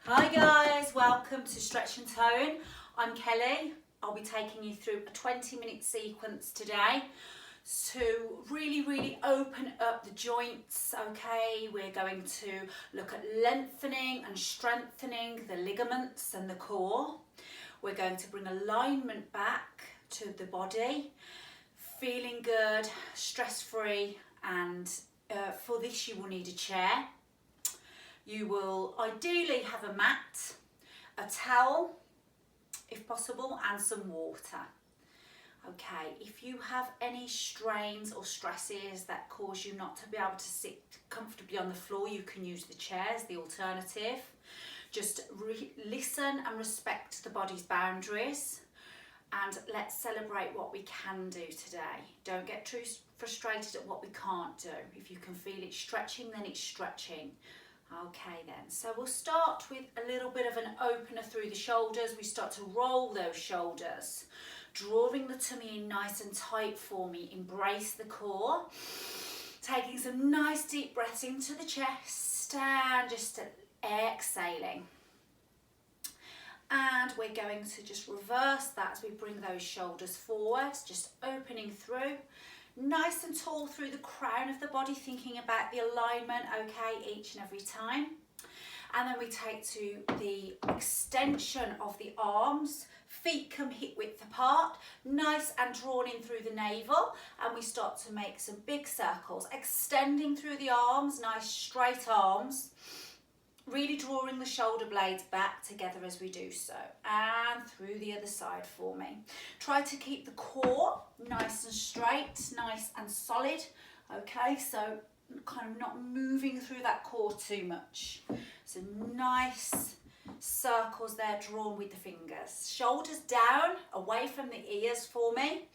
Hi guys, welcome to Stretch and Tone. I'm Kelly. I'll be taking you through a 20-minute sequence today to really open up the joints. Okay, we're going to look at lengthening and strengthening the ligaments and the core. We're going to bring alignment back to the body, feeling good, stress-free, and for this you will need a chair. You will ideally have a mat, a towel, if possible, and some water. Okay, if you have any strains or stresses that cause you not to be able to sit comfortably on the floor, you can use the chair as the alternative. Just listen and respect the body's boundaries, and let's celebrate what we can do today. Don't get too frustrated at what we can't do. If you can feel it stretching, then it's stretching. Okay then, so we'll start with a little bit of an opener through the shoulders. We start to roll those shoulders, drawing the tummy in nice and tight for me. Embrace the core, taking some nice deep breaths into the chest and just exhaling. And we're going to just reverse that as we bring those shoulders forward, just opening through. Nice and tall through the crown of the body, thinking about the alignment, okay, each and every time. And then we take to the extension of the arms, feet come hip width apart, nice and drawn in through the navel, and we start to make some big circles, extending through the arms, nice straight arms, really drawing the shoulder blades back together as we do so, and through the other side for me. Try to keep the core nice and straight, nice and solid, okay, so kind of not moving through that core too much. So nice circles there drawn with the fingers. Shoulders down, away from the ears for me,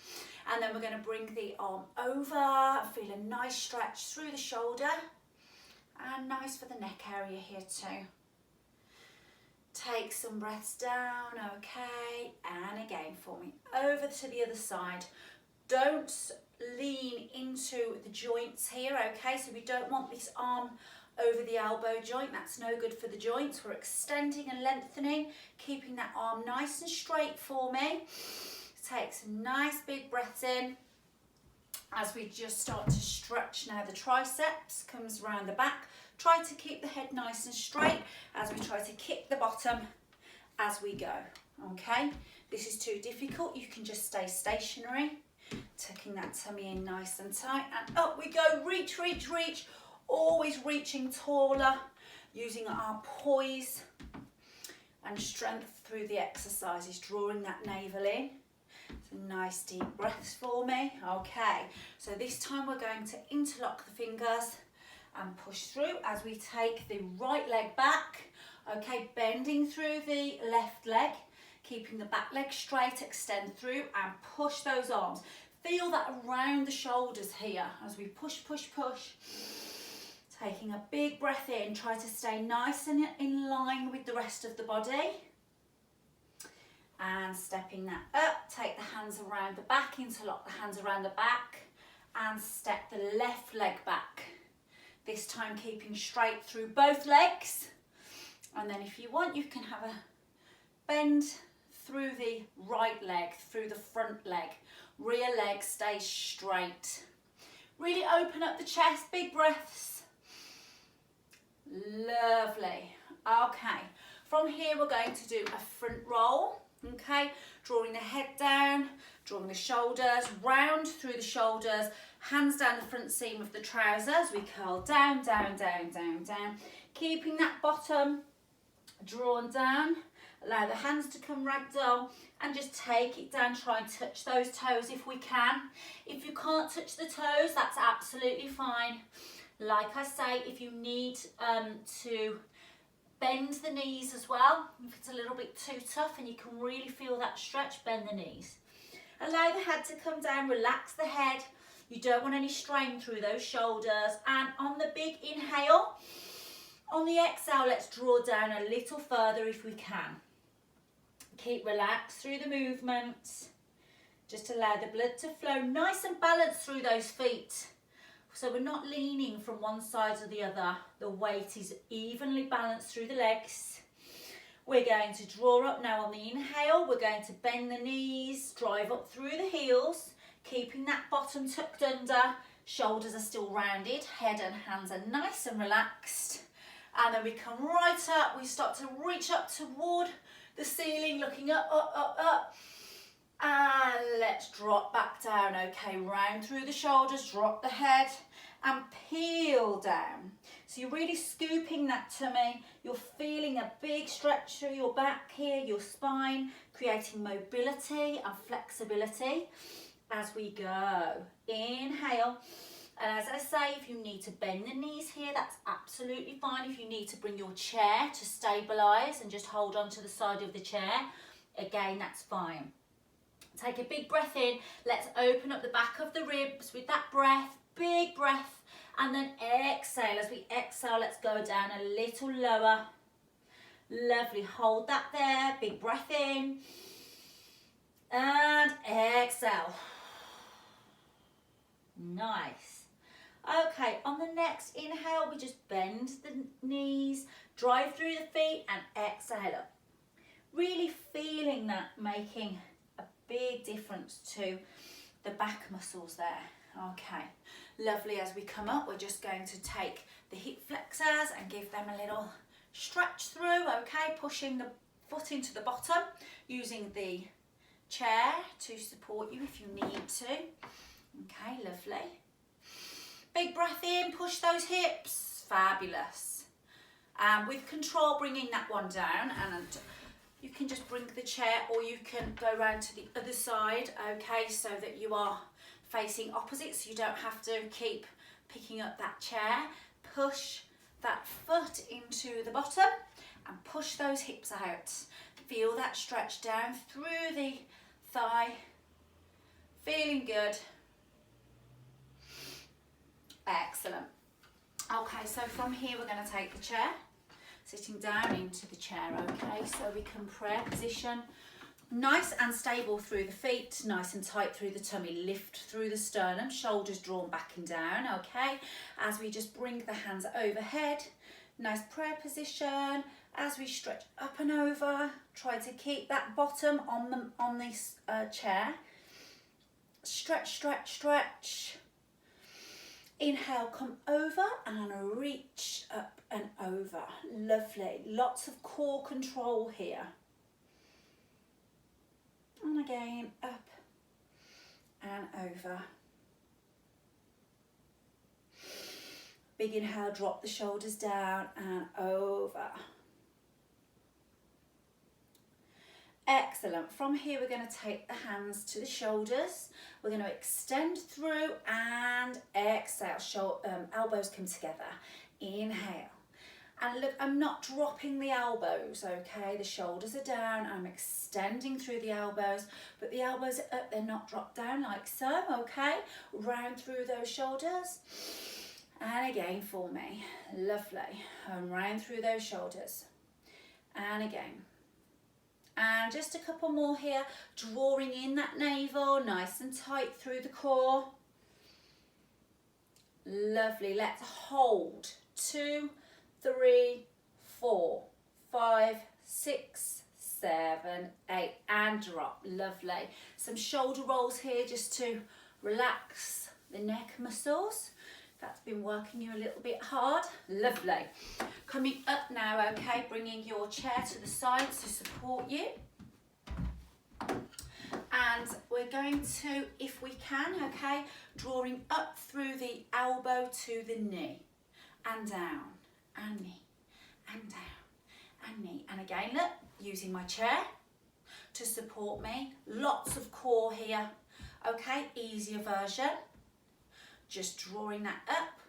and then we're going to bring the arm over, feel a nice stretch through the shoulder. And nice for the neck area here too. Take some breaths down, okay, and again for me. Over to the other side. Don't lean into the joints here, okay, so we don't want this arm over the elbow joint. That's no good for the joints. We're extending and lengthening, keeping that arm nice and straight for me. Take some nice big breaths in. As we just start to stretch now, the triceps comes around the back. Try to keep the head nice and straight as we try to kick the bottom as we go, okay? This is too difficult, you can just stay stationary, tucking that tummy in nice and tight, and up we go, reach, reach, reach, always reaching taller, using our poise and strength through the exercises, drawing that navel in. Some nice deep breaths for me. Okay, so this time we're going to interlock the fingers and push through as we take the right leg back. Okay, bending through the left leg, keeping the back leg straight, extend through and push those arms. Feel that around the shoulders here as we push, push, push. Taking a big breath in, try to stay nice and in line with the rest of the body. And stepping that up, take the hands around the back, interlock the hands around the back and step the left leg back. This time keeping straight through both legs. And then if you want, you can have a bend through the right leg, through the front leg. Rear leg stays straight. Really open up the chest, big breaths. Lovely. Okay, from here we're going to do a front roll. Okay, drawing the head down, drawing the shoulders, round through the shoulders, hands down the front seam of the trousers. We curl down, down, down, down, down. Keeping that bottom drawn down. Allow the hands to come ragdoll and just take it down. Try and touch those toes if we can. If you can't touch the toes, that's absolutely fine. Like I say, if you need to bend the knees as well. If it's a little bit too tough and you can really feel that stretch, bend the knees. Allow the head to come down, relax the head. You don't want any strain through those shoulders. And on the big inhale, on the exhale, let's draw down a little further if we can. Keep relaxed through the movement. Just allow the blood to flow nice and balanced through those feet. So we're not leaning from one side or the other. The weight is evenly balanced through the legs. We're going to draw up now on the inhale. We're going to bend the knees, drive up through the heels, keeping that bottom tucked under. Shoulders are still rounded, head and hands are nice and relaxed. And then we come right up, we start to reach up toward the ceiling, looking up, up, up, up. And let's drop back down, okay, round through the shoulders, drop the head and peel down. So you're really scooping that tummy, you're feeling a big stretch through your back here, your spine, creating mobility and flexibility as we go. Inhale. And as I say, if you need to bend the knees here, that's absolutely fine. If you need to bring your chair to stabilise and just hold on to the side of the chair, again, that's fine. Take a big breath in. Let's open up the back of the ribs with that breath, big breath, and then exhale. As we exhale, let's go down a little lower. Lovely, hold that there, big breath in, and exhale. Nice. Okay, on the next inhale, we just bend the knees, drive through the feet and exhale up. Really feeling that making a big difference to the back muscles there. Okay, lovely. As we come up, we're just going to take the hip flexors and give them a little stretch through, okay, pushing the foot into the bottom, using the chair to support you if you need to. Okay, lovely. Big breath in, push those hips, fabulous. With control, bringing that one down, and you can just bring the chair or you can go around to the other side, okay, so that you are facing opposite, so you don't have to keep picking up that chair. Push that foot into the bottom and push those hips out. Feel that stretch down through the thigh. Feeling good. Excellent. Okay, so from here we're going to take the chair, sitting down into the chair, okay, so we can prayer position, nice and stable through the feet, nice and tight through the tummy, lift through the sternum, shoulders drawn back and down, okay, as we just bring the hands overhead, nice prayer position, as we stretch up and over, try to keep that bottom on this chair, stretch, stretch, stretch. Inhale, come over and reach up and over. Lovely. Lots of core control here. And again, up and over. Big inhale, drop the shoulders down and over. Excellent. From here, we're going to take the hands to the shoulders. We're going to extend through and exhale. Elbows come together. Inhale. And look, I'm not dropping the elbows, okay? The shoulders are down. I'm extending through the elbows, but the elbows are up. They're not dropped down like so, okay? Round through those shoulders. And again for me. Lovely. And round through those shoulders. And again. And just a couple more here, drawing in that navel, nice and tight through the core. Lovely, let's hold. 2, 3, 4, 5, 6, 7, 8, and drop. Lovely. Some shoulder rolls here just to relax the neck muscles. That's been working you a little bit hard. Lovely. Coming up now, okay, bringing your chair to the sides to support you. And we're going to, if we can, okay, drawing up through the elbow to the knee. And down, and knee, and down, and knee. And again, look, using my chair to support me. Lots of core here. Okay, easier version. Just drawing that up,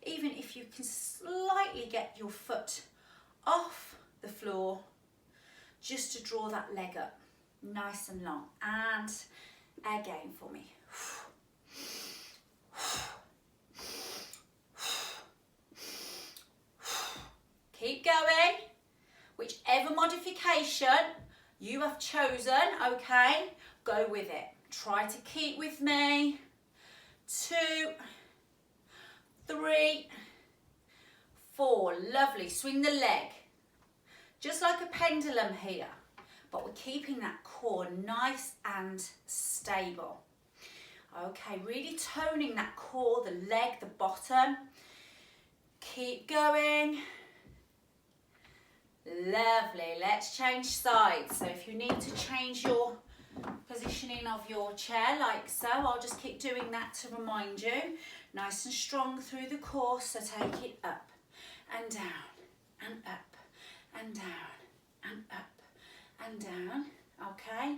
even if you can slightly get your foot off the floor, just to draw that leg up, nice and long. And again for me. Keep going. Whichever modification you have chosen, okay, go with it. Try to keep with me. 2, 3, 4. Lovely. Swing the leg. just like a pendulum here, but we're keeping that core nice and stable. Okay, really toning that core, the leg, the bottom. Keep going. Lovely. Let's change sides. So if you need to change your positioning of your chair like so, I'll just keep doing that to remind you. Nice and strong through the core, so take it up and down and up and down and up and down. Okay,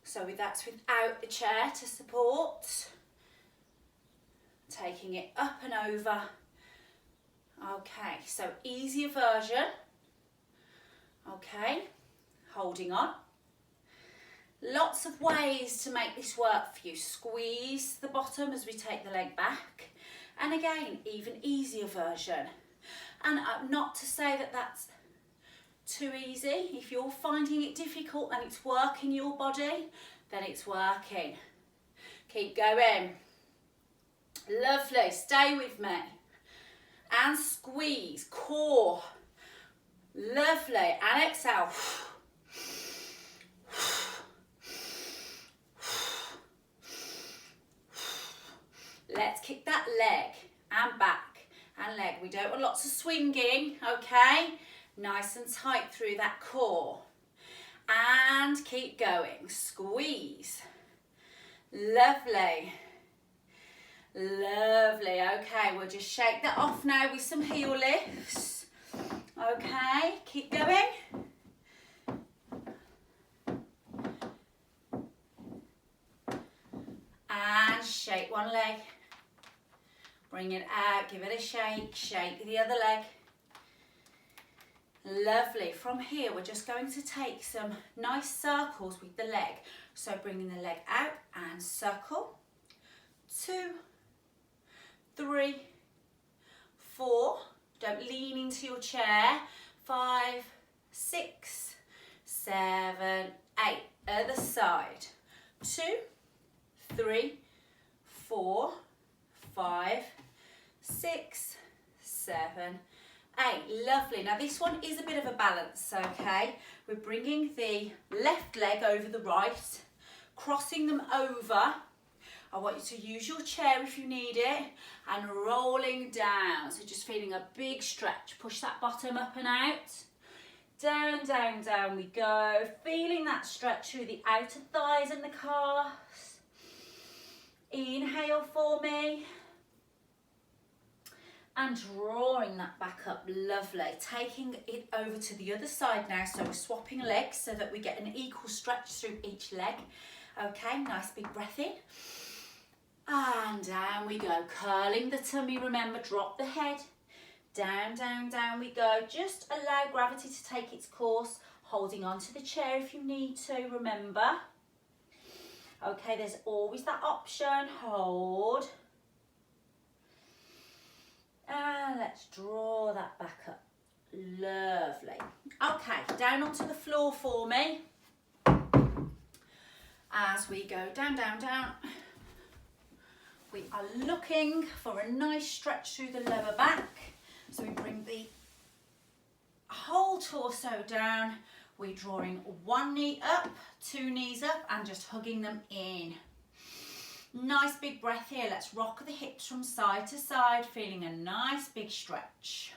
so that's without the chair to support. Taking it up and over. Okay, so easier version. Okay, holding on. Lots of ways to make this work for you. Squeeze the bottom as we take the leg back. And again, even easier version. And not to say that that's too easy. If you're finding it difficult and it's working your body, then it's working. Keep going. Lovely, stay with me. And squeeze, core. Lovely, and exhale. Let's kick that leg and back and leg. We don't want lots of swinging, okay? Nice and tight through that core. And keep going. Squeeze. Lovely. Lovely. Okay, we'll just shake that off now with some heel lifts. Okay, keep going. And shake one leg. Bring it out, give it a shake, shake the other leg. Lovely. From here, we're just going to take some nice circles with the leg. So bringing the leg out and circle. 2, 3, 4. Don't lean into your chair. 5, 6, 7, 8. Other side. 2, 3, 4, 5, 6, 7, 8. Lovely. Now this one is a bit of a balance, okay? We're bringing the left leg over the right, crossing them over. I want you to use your chair if you need it, and rolling down. So just feeling a big stretch. Push that bottom up and out. Down, down, down we go. Feeling that stretch through the outer thighs and the calves. Inhale for me. And drawing that back up, lovely. Taking it over to the other side now, so we're swapping legs so that we get an equal stretch through each leg. Okay, nice big breath in. And down we go, curling the tummy, remember, drop the head. Down, down, down we go. Just allow gravity to take its course, holding on to the chair if you need to, remember. Okay, there's always that option, hold. And let's draw that back up. Lovely. Okay, down onto the floor for me. As we go down, down, down. We are looking for a nice stretch through the lower back. So we bring the whole torso down. We're drawing one knee up, 2 knees up, and just hugging them in. Nice big breath here. Let's rock the hips from side to side, feeling a nice big stretch.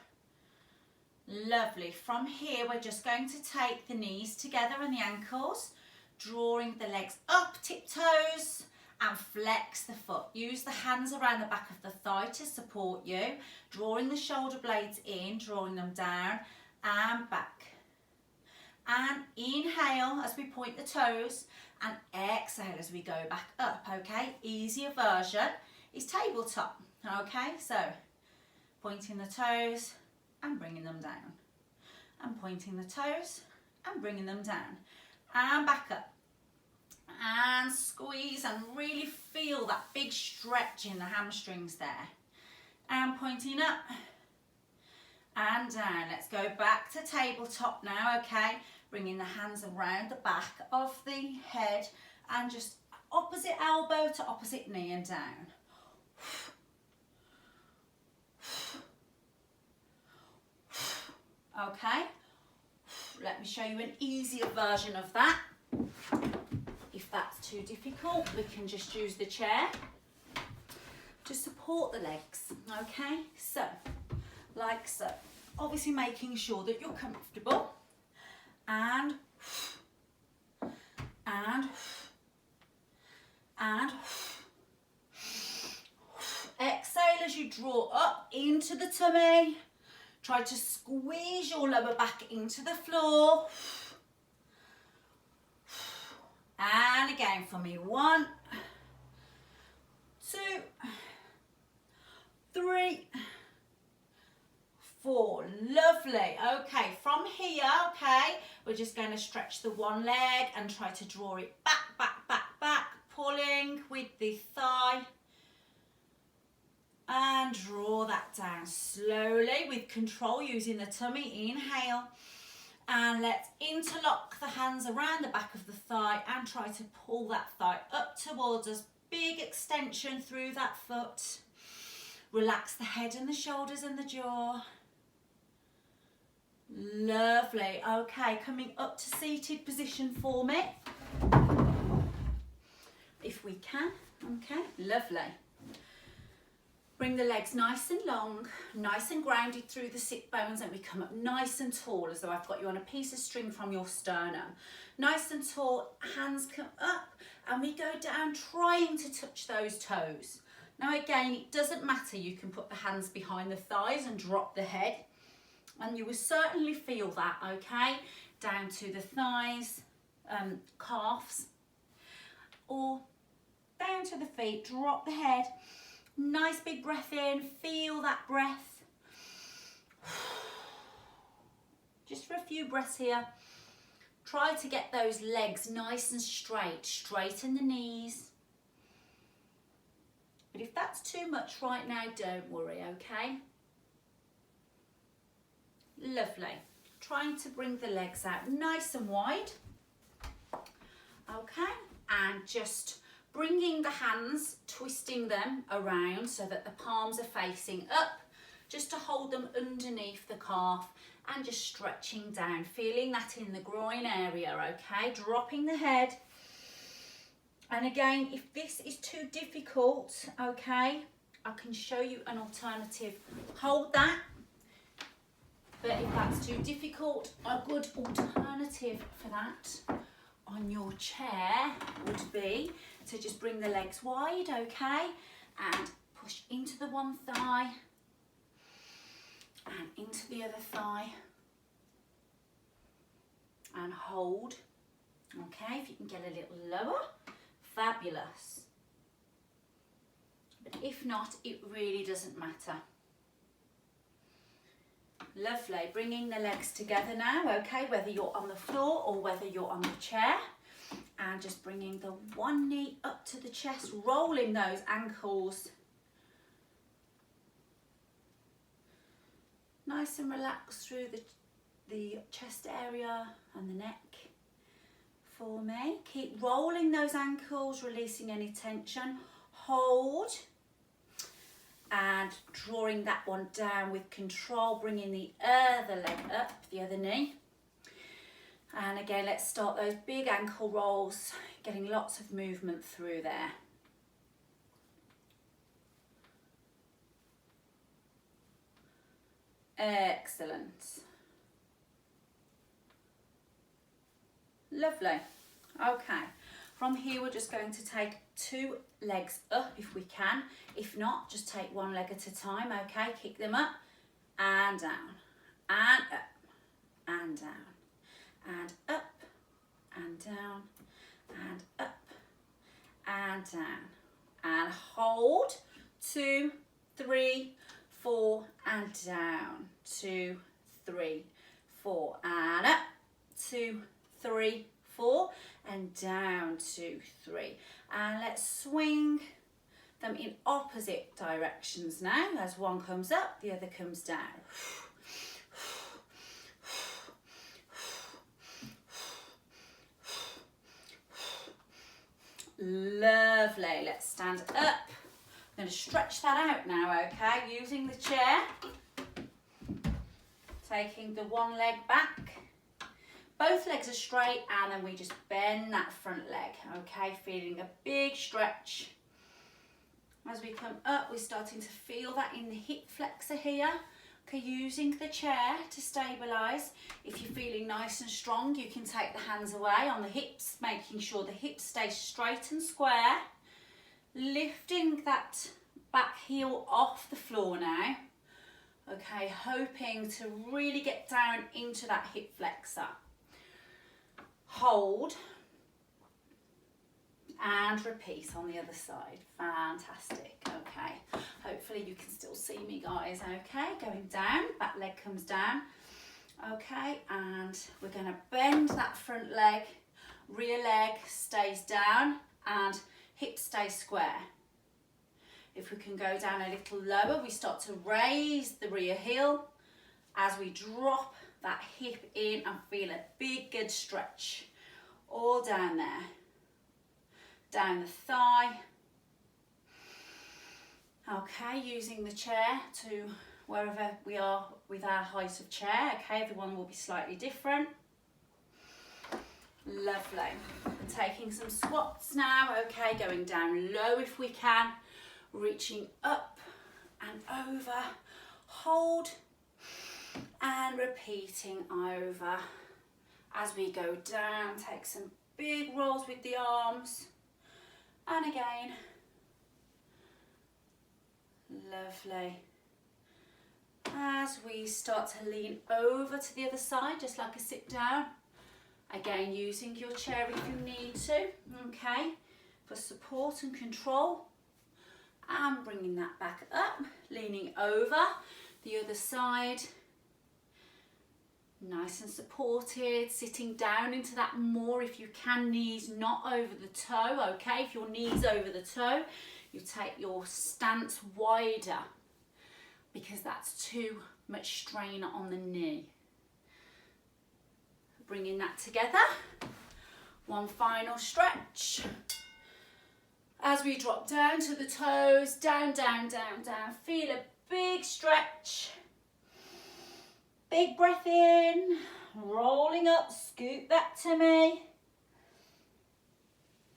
Lovely. From here, we're just going to take the knees together and the ankles, drawing the legs up, tiptoes, and flex the foot. Use the hands around the back of the thigh to support you, drawing the shoulder blades in, drawing them down and back. And inhale as we point the toes, and exhale as we go back up, okay? Easier version is tabletop, okay? So pointing the toes and bringing them down, and pointing the toes and bringing them down, and back up, and squeeze and really feel that big stretch in the hamstrings there, and pointing up and down. Let's go back to tabletop now, okay? Bringing the hands around the back of the head and just opposite elbow to opposite knee and down. Okay, me show you an easier version of that. If that's too difficult, we can just use the chair to support the legs, okay? So, like so. Obviously making sure that you're comfortable, and exhale as you draw up into the tummy. Try to squeeze your lower back into the floor. And again for me, 1, 2, 3, 4, lovely. Okay, from here, okay, we're just going to stretch the one leg and try to draw it back, back, back, back, pulling with the thigh. And draw that down slowly with control using the tummy. Inhale. And let's interlock the hands around the back of the thigh and try to pull that thigh up towards us. Big extension through that foot. Relax the head and the shoulders and the jaw. Lovely. Okay, coming up to seated position for me. If we can. Okay, lovely. Bring the legs nice and long, nice and grounded through the sit bones, and we come up nice and tall as though I've got you on a piece of string from your sternum. Nice and tall, hands come up, and we go down trying to touch those toes. Now again, it doesn't matter, you can put the hands behind the thighs and drop the head, and you will certainly feel that, okay? Down to the thighs, calves, or down to the feet, drop the head. Nice big breath in, feel that breath. Just for a few breaths here. Try to get those legs nice and straight, straighten the knees. But if that's too much right now, don't worry, okay? Lovely. Trying to bring the legs out nice and wide. Okay, and just bringing the hands, twisting them around so that the palms are facing up, just to hold them underneath the calf and just stretching down, feeling that in the groin area, okay? Dropping the head. And again, if this is too difficult, okay, I can show you an alternative. Hold that. But if that's too difficult, a good alternative for that on your chair would be to just bring the legs wide, okay, and push into the one thigh and into the other thigh and hold, okay. If you can get a little lower, fabulous, but if not, it really doesn't matter. Lovely. Bringing the legs together now, okay, whether you're on the floor or whether you're on the chair, and just bringing the one knee up to the chest, rolling those ankles nice and relaxed through the chest area and the neck for me. Keep rolling those ankles, releasing any tension. Hold. And drawing that one down with control, bringing the other leg up, the other knee. And again, let's start those big ankle rolls, getting lots of movement through there. Excellent. Lovely. Okay. From here, we're just going to take 2 legs up if we can. If not, just take 1 leg at a time, okay? Kick them up and down, and up, and down, and up, and down, and up, and down. And hold, 2, 3, 4, and down, 2, 3, 4, and up, 2, 3, 4, and down, 2, 3. And let's swing them in opposite directions now. As one comes up, the other comes down. Lovely. Let's stand up. I'm going to stretch that out now, okay? Using the chair. Taking the one leg back both legs are straight, and then we just bend that front leg, okay? Feeling a big stretch. As we come up, we're starting to feel that in the hip flexor here. Okay, using the chair to stabilise. If you're feeling nice and strong, you can take the hands away on the hips, making sure the hips stay straight and square. Lifting that back heel off the floor now. Okay, hoping to really get down into that hip flexor. Hold. And repeat on the other side. Fantastic. Okay, hopefully you can still see me, guys. Okay, going down, back leg comes down. Okay, and we're going to bend that front leg, rear leg stays down, and hip stays square. If we can go down a little lower, we start to raise the rear heel as we drop that hip in and feel a big good stretch all down there. Down the thigh. Okay, using the chair to wherever we are with our height of chair. Okay, everyone will be slightly different. Lovely. We're taking some squats now. Okay, going down low if we can. Reaching up and over. Hold. And repeating over. As we go down, take some big rolls with the arms. And again. Lovely. As we start to lean over to the other side, just like a sit down. Again, using your chair if you need to, okay, for support and control. And bringing that back up, leaning over the other side. Nice and supported, sitting down into that more if you can, knees not over the toe, okay? If your knee's over the toe, you take your stance wider because that's too much strain on the knee. Bringing that together. One final stretch. As we drop down to the toes, down, down, down, down. Feel a big stretch. Big breath in, rolling up, scoot back to me.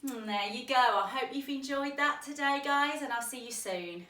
And there you go. I hope you've enjoyed that today, guys, and I'll see you soon.